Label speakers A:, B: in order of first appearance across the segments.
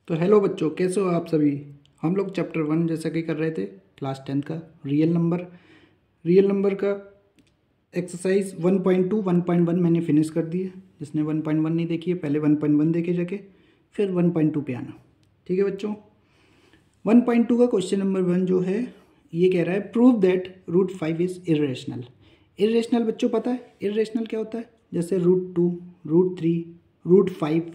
A: तो हेलो बच्चों, कैसे हो आप सभी। हम लोग चैप्टर 1 जैसा कि कर रहे थे क्लास 10 का रियल नंबर का एक्सरसाइज 1.2 1.1 मैंने फिनिश कर दी है। जिसने 1.1 नहीं देखी है पहले 1.1 देखे जाके, फिर 1.2 पे आना। ठीक है बच्चों, 1.2 का क्वेश्चन नंबर 1 जो है ये कह रहा है prove that √5 is irrational. Irrational बच्चों पता है इरेशनल क्या होता है? जैसे √2, √3, √5।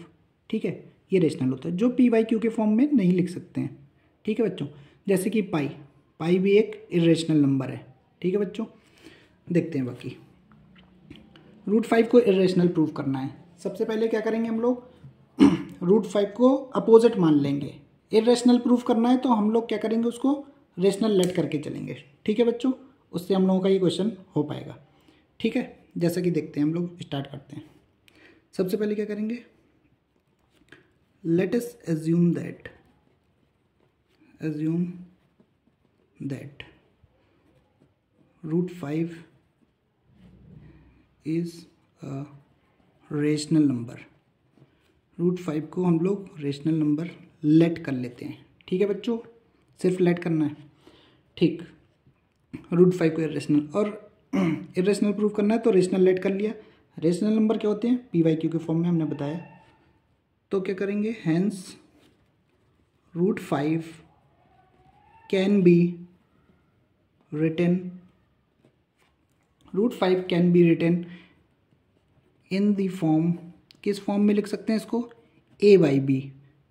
A: ठीक है, ये रेशनल होता है जो p/q के फॉर्म में नहीं लिख सकते हैं। ठीक है बच्चों, जैसे कि पाई भी एक इरेशनल नंबर है। ठीक है बच्चों, देखते हैं बाकी। √5 को इरेशनल प्रूव करना है। सबसे पहले क्या करेंगे हम लोग, √5 को अपोजिट मान लेंगे। इरेशनल प्रूफ करना है तो हम लोग क्या करेंगे, उसको रेशनल लेट करके चलेंगे। ठीक है बच्चों, उससे हम लोगों का ये क्वेश्चन हो पाएगा। ठीक है, जैसा कि देखते हैं, हम लोग स्टार्ट करते हैं। सबसे पहले क्या करेंगे, let us assume that √5 is a rational number. √5 को हम लोग रेशनल नंबर लेट कर लेते हैं। ठीक है बच्चों, सिर्फ लेट करना है। ठीक, √5 को इरेशनल और इरेशनल प्रूफ करना है तो रेशनल लेट कर लिया। रेशनल नंबर क्या होते हैं? p/q के फॉर्म में हमने बताया। तो क्या करेंगे, hence √5 can be written in the form. किस फॉर्म में लिख सकते हैं इसको? a/b।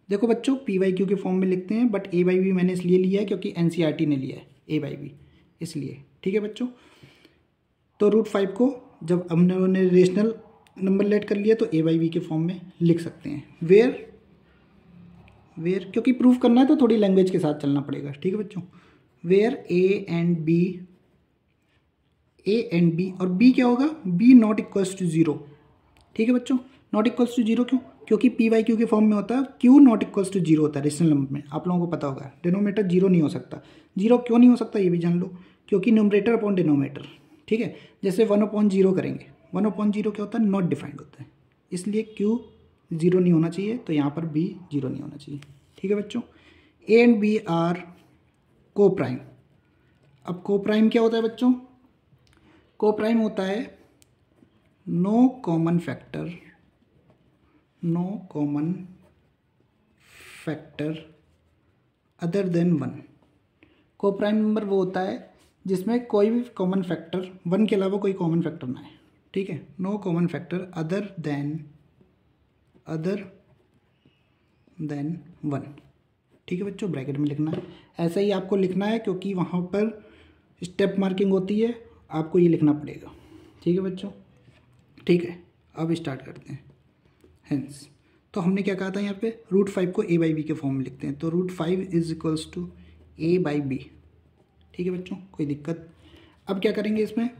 A: देखो बच्चों, p/q के फॉर्म में लिखते हैं, बट a/b मैंने इसलिए लिया है क्योंकि NCERT ने लिया है a/b, इसलिए। ठीक है बच्चों, तो √5 को जब हमने रेशनल नंबर लेट कर लिया तो a/b के फॉर्म में लिख सकते हैं। वेयर क्योंकि प्रूफ करना है तो थोड़ी लैंग्वेज के साथ चलना पड़ेगा। ठीक है बच्चों, वेयर a एंड b और b क्या होगा? b not equals to 0। ठीक है बच्चों, नॉट इक्वल्स टू 0 क्यों? क्योंकि p/q के फॉर्म में होता है, q नॉट इक्वल्स टू 0 होता है रेशनल नंबर में। आप लोगों को पता होगा डिनोमिनेटर 0 नहीं हो सकता। 0 क्यों नहीं हो सकता ये भी जान लो, क्योंकि न्यूमरेटर अपॉन डिनोमिनेटर। ठीक है, जैसे 1/0 करेंगे, 1/0 क्या होता है? नॉट डिफाइंड होता है, इसलिए q 0 नहीं होना चाहिए, तो यहाँ पर b 0 नहीं होना चाहिए। ठीक है बच्चों, a एंड b आर को प्राइम। अब को प्राइम क्या होता है बच्चों? को प्राइम होता है no common factor other than 1। को प्राइम नंबर वो होता है जिसमें कोई भी कॉमन फैक्टर 1 के अलावा कोई कॉमन फैक्टर ना है। ठीक है, no common factor other than 1। ठीक है बच्चों, ब्रैकेट में लिखना है। ऐसा ही आपको लिखना है क्योंकि वहाँ पर स्टेप मार्किंग होती है, आपको ये लिखना पड़ेगा। ठीक है बच्चों, ठीक है, अब स्टार्ट करते हैं। हेंस, तो हमने क्या कहा था यहाँ पे, √5 को a/b के फॉर्म में लिखते हैं, तो √5 इज इक्वल्स टू a/b। ठीक है बच्चों, कोई दिक्कत? अब क्या करेंगे इसमें,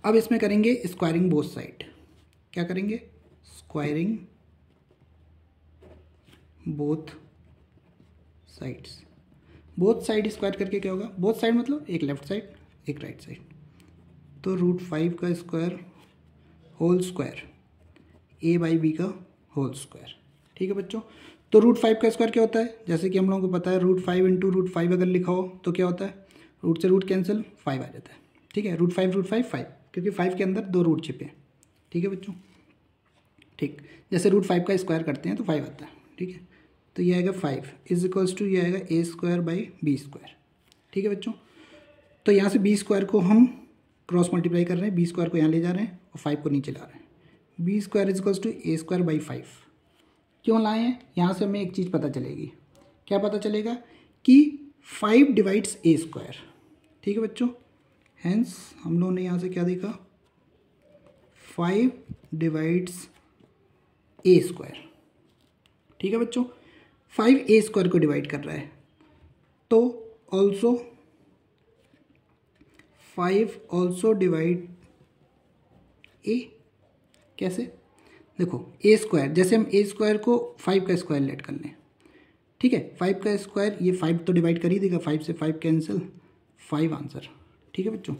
A: अब इसमें करेंगे स्क्वायरिंग बोथ साइड। क्या करेंगे? स्क्वायरिंग बोथ साइड स्क्वायर करके क्या होगा? बोथ साइड मतलब एक लेफ्ट साइड एक राइट साइड, तो √5 का स्क्वायर होल स्क्वायर a/b का होल स्क्वायर। ठीक है बच्चों, तो √5 का स्क्वायर क्या होता है? जैसे कि हम लोगों को पता है √5 इंटू √5 अगर लिखा हो तो क्या होता है? रूट से रूट कैंसिल, 5 आ जाता है। ठीक है, √5 5, क्योंकि 5 के अंदर 2 रूट छिपे हैं। ठीक है बच्चों, ठीक, जैसे √5 का स्क्वायर करते हैं तो 5 आता है। ठीक है, तो ये आएगा 5 इज इक्वल्स टू, ये आएगा a²/b²। ठीक है बच्चों, तो यहाँ से b² को हम क्रॉस मल्टीप्लाई कर रहे हैं, b² को यहाँ ले जा रहे हैं और 5 को नीचे ला रहे हैं। b² is equals to a²/5 क्यों लाए हैं? यहाँ से हमें एक चीज़ पता चलेगी। क्या पता चलेगा? कि 5 डिवाइड्स a²। ठीक है बच्चों, हेंस हम लोगों ने यहाँ से क्या देखा, 5 डिवाइड्स a²। ठीक है बच्चों, 5 a² को डिवाइड कर रहा है, तो ऑल्सो 5 ऑल्सो डिवाइड a। कैसे? देखो a², जैसे हम a² को 5 का स्क्वायर लेट कर लें। ठीक है, 5 का स्क्वायर, ये 5 तो डिवाइड कर ही देगा, 5 से 5 कैंसिल, 5 आंसर। ठीक है बच्चों,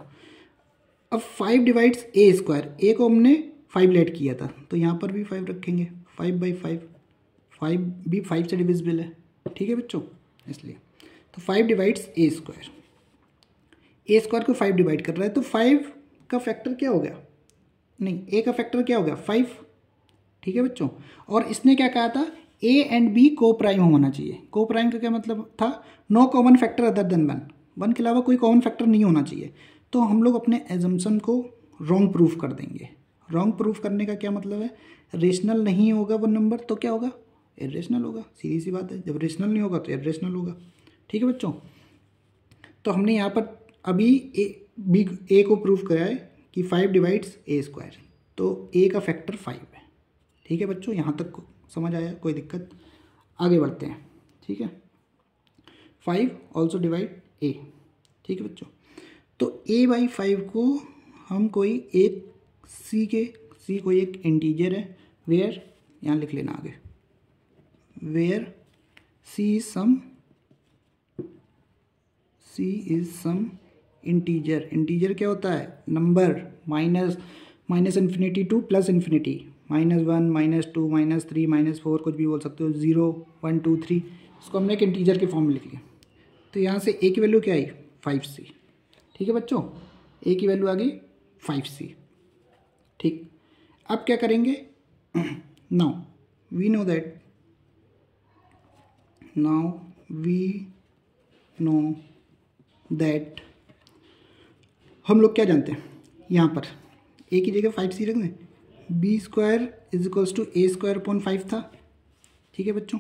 A: अब 5 डिवाइड्स a², a को हमने 5 लेट किया था तो यहाँ पर भी 5 रखेंगे, 5/5 फाइव से डिविजिबल है, ठीक है बच्चों, इसलिए तो 5 डिवाइड्स ए स्क्वायर को 5 डिवाइड कर रहा है, तो 5 का फैक्टर क्या हो गया, नहीं ए का फैक्टर क्या हो गया 5, ठीक है बच्चों। और इसने क्या कहा था, A and B coprime होना चाहिए। को प्राइम का क्या मतलब था, no common factor other than 1 के अलावा कोई कॉमन फैक्टर नहीं होना चाहिए। तो हम लोग अपने एजम्पशन को रॉन्ग प्रूफ कर देंगे। रॉन्ग प्रूफ करने का क्या मतलब है, रेशनल नहीं होगा वो नंबर तो क्या होगा, इरेशनल होगा, सीधी सी बात है। जब रेशनल नहीं होगा तो इरेशनल होगा, ठीक है बच्चों। तो हमने यहाँ पर अभी ए को प्रूफ करा है कि 5 डिवाइड्स ए स्क्वायर, तो ए का फैक्टर 5 है, ठीक है बच्चों। यहाँ तक समझ आया, कोई दिक्कत, आगे बढ़ते हैं, ठीक है। 5 ऑल्सो डिवाइड ए, ठीक है बच्चों। तो a बाई 5 को हम कोई एक सी कोई एक इंटीजर है, वेयर, यहाँ लिख लेना आगे, where c is some integer. Integer क्या होता है, number, minus infinity to plus infinity, -1 -2 -3 -4 कुछ भी बोल सकते हो, 0 1 2 3, इसको हमने एक इंटीजर के फॉर्म में लिख लिया। तो यहाँ से a की वैल्यू क्या आई 5c, ठीक है बच्चों, a की वैल्यू आ गई 5c, ठीक। अब क्या करेंगे, नाउ वी नो दैट हम लोग क्या जानते हैं, यहाँ पर a की जगह 5c रख दें, b square is equals to a square upon 5 था, ठीक है बच्चों।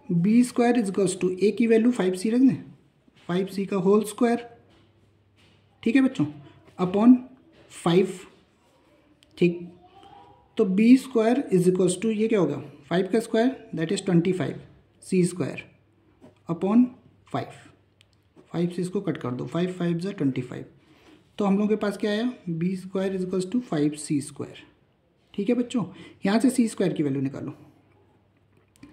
A: b square is equals to a की वैल्यू 5c रख दें, 5c का होल स्क्वायर, ठीक है बच्चों, अपॉन 5, ठीक। तो b square is equals to ये क्या होगा 5 का square that is 25, c square upon 5 से इसको कट कर दो, 5 5 ज़ा 25, तो हम लोगों के पास क्या आया, b square is equals to 5c square, ठीक है बच्चों। यहाँ से c स्क्वायर की वैल्यू निकालो,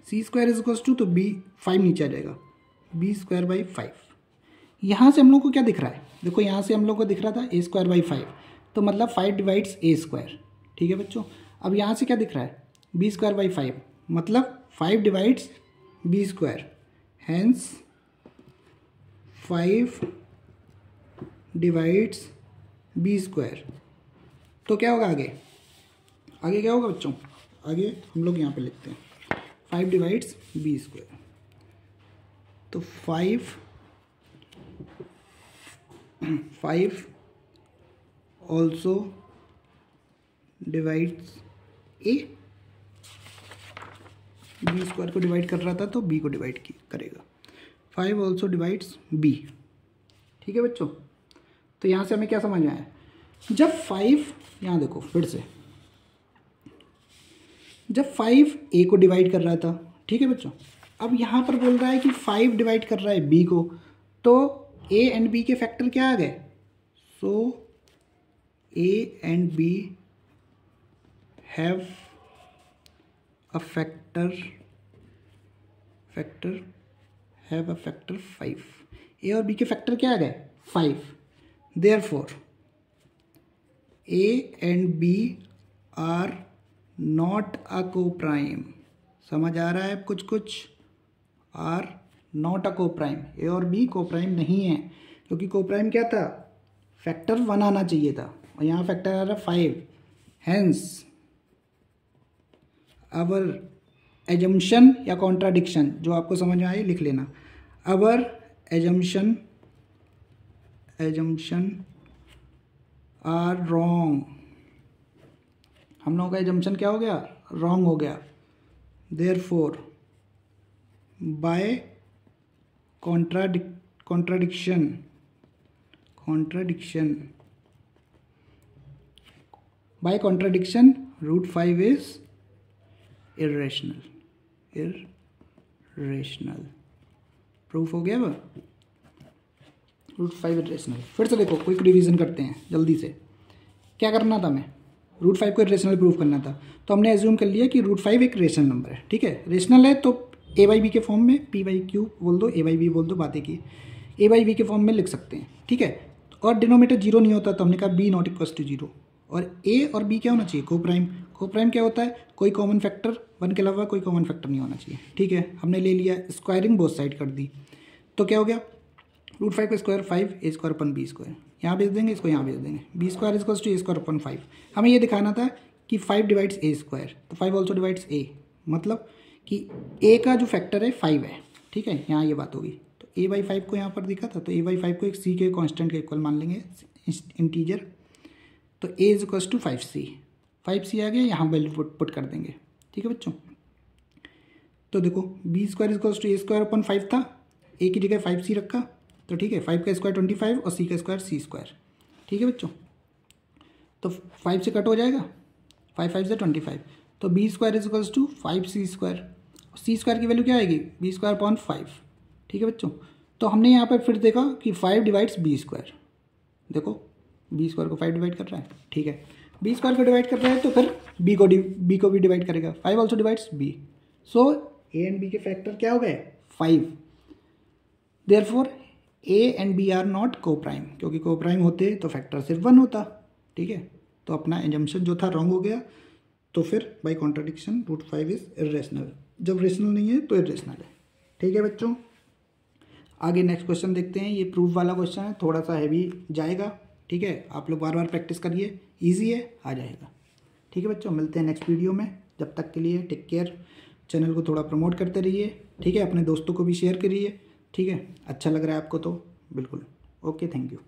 A: c square is equals to, तो b 5 नीचे आ जाएगा, b स्क्वायर बाई 5। यहाँ से हम लोग को क्या दिख रहा है, देखो यहाँ से हम लोग को दिख रहा था a स्क्वायर बाई 5, तो मतलब 5 डिवाइड्स a स्क्वायर, ठीक है बच्चों। अब यहाँ से क्या दिख रहा है, b स्क्वायर बाई 5, मतलब 5 divides b square, hence 5 divides b square. तो क्या होगा आगे क्या होगा बच्चों, आगे हम लोग यहाँ पे लिखते हैं 5 डिवाइड्स b स्क्वायर, तो 5 also divides a, b square को डिवाइड कर रहा था तो b को डिवाइड करेगा, 5 ऑल्सो डिवाइड्स b, ठीक है बच्चों। तो यहाँ से हमें क्या समझ में आया, जब 5, यहाँ देखो फिर से, जब 5 a को डिवाइड कर रहा था, ठीक है बच्चों, अब यहाँ पर बोल रहा है कि 5 डिवाइड कर रहा है b को, तो a एंड b के फैक्टर क्या आ गए, so a and b have a factor 5, a और b के फैक्टर क्या आ गए 5, therefore a and b are not a coprime. समझ आ रहा है कुछ, are not a coprime, A और बी कोप्राइम नहीं है, क्योंकि कोप्राइम क्या था, फैक्टर 1 आना चाहिए था, और यहाँ फैक्टर आ रहा 5, हैंस अवर एजम्पशन या कॉन्ट्राडिक्शन, जो आपको समझ में आए लिख लेना, अवर एजम्पशन आर रॉन्ग, हम लोगों का एजम्पशन क्या हो गया, रॉन्ग हो गया, therefore by contradiction root 5 is irrational। Proof हो गया वह, रूट 5 इरेशनल। फिर से देखो क्विक रिवीजन करते हैं जल्दी से, क्या करना था हमें, रूट 5 को इरेशनल प्रूफ करना था, तो हमने एज्यूम कर लिया कि रूट 5 एक रेशनल नंबर है, ठीक है, रेशनल है तो a बाई बी के फॉर्म में, p बाई क्यू बोल दो, a बाई बी बोल दो, बातें की a बाई बी के फॉर्म में लिख सकते हैं, ठीक है। और डिनोमीटर 0 नहीं होता तो हमने कहा b ≠ 0, और a और b क्या होना चाहिए, कोप्राइम क्या होता है, कोई कॉमन फैक्टर 1 के अलावा कोई कॉमन फैक्टर नहीं होना चाहिए। ठीक है, हमने ले लिया, स्क्वायरिंग बोथ साइड कर दी, तो क्या हो गया, √5 का square 5 a square upon b square, यहाँ भेज देंगे, इसको यहाँ भेज देंगे, b square equals to a square upon 5। हमें ये दिखाना था कि 5 डिवाइड्स a स्क्वायर, तो 5 ऑल्सो डिवाइड्स a, मतलब कि a का जो फैक्टर है 5 है। ठीक है, यहाँ ये बात होगी, तो a/5 को यहाँ पर दिखा था, तो a/5 को एक c के कॉन्स्टेंट के इक्वल मान लेंगे, इंटीजर, तो a is equals to 5c आ गया, यहाँ वैल्यू पुट कर देंगे। ठीक है बच्चों, तो देखो b square equals to a square upon 5 था, a की जगह 5c रखा, तो ठीक है, 5 का स्क्वायर 25 और c का स्क्वायर c स्क्वायर। ठीक है बच्चों, तो 5 से कट हो जाएगा, 5 से 25, तो b square is equals to 5c square, c square की वैल्यू क्या आएगी, b स्क्वायर अपॉन 5। ठीक है बच्चों, तो हमने यहाँ पर फिर देखा कि 5 डिवाइड्स b स्क्वायर, देखो b स्क्वायर को 5 डिवाइड कर रहा है। ठीक है, b स्क्वायर को डिवाइड कर रहा है तो फिर b को भी डिवाइड करेगा, 5 also divides b, so a and b के फैक्टर क्या हो गए, 5। Therefore a and b are not coprime, क्योंकि को प्राइम होते तो फैक्टर सिर्फ 1 होता। ठीक है, तो अपना एजम्पशन जो था रॉन्ग हो गया, तो फिर बाय कॉन्ट्रडिक्शन √5 इज इरेशनल, जब रेशनल नहीं है तो इरेशनल है। ठीक है बच्चों, आगे नेक्स्ट क्वेश्चन देखते हैं, ये प्रूफ वाला क्वेश्चन है, थोड़ा सा हैवी जाएगा। ठीक है, आप लोग बार बार प्रैक्टिस करिए, ईजी है, आ जाएगा। ठीक है बच्चों, मिलते हैं नेक्स्ट वीडियो में, जब तक के लिए टेक केयर, चैनल को थोड़ा प्रमोट करते रहिए। ठीक है, अपने दोस्तों को भी शेयर करिए। ठीक है, अच्छा लग रहा है आपको तो बिल्कुल ओके, थैंक यू।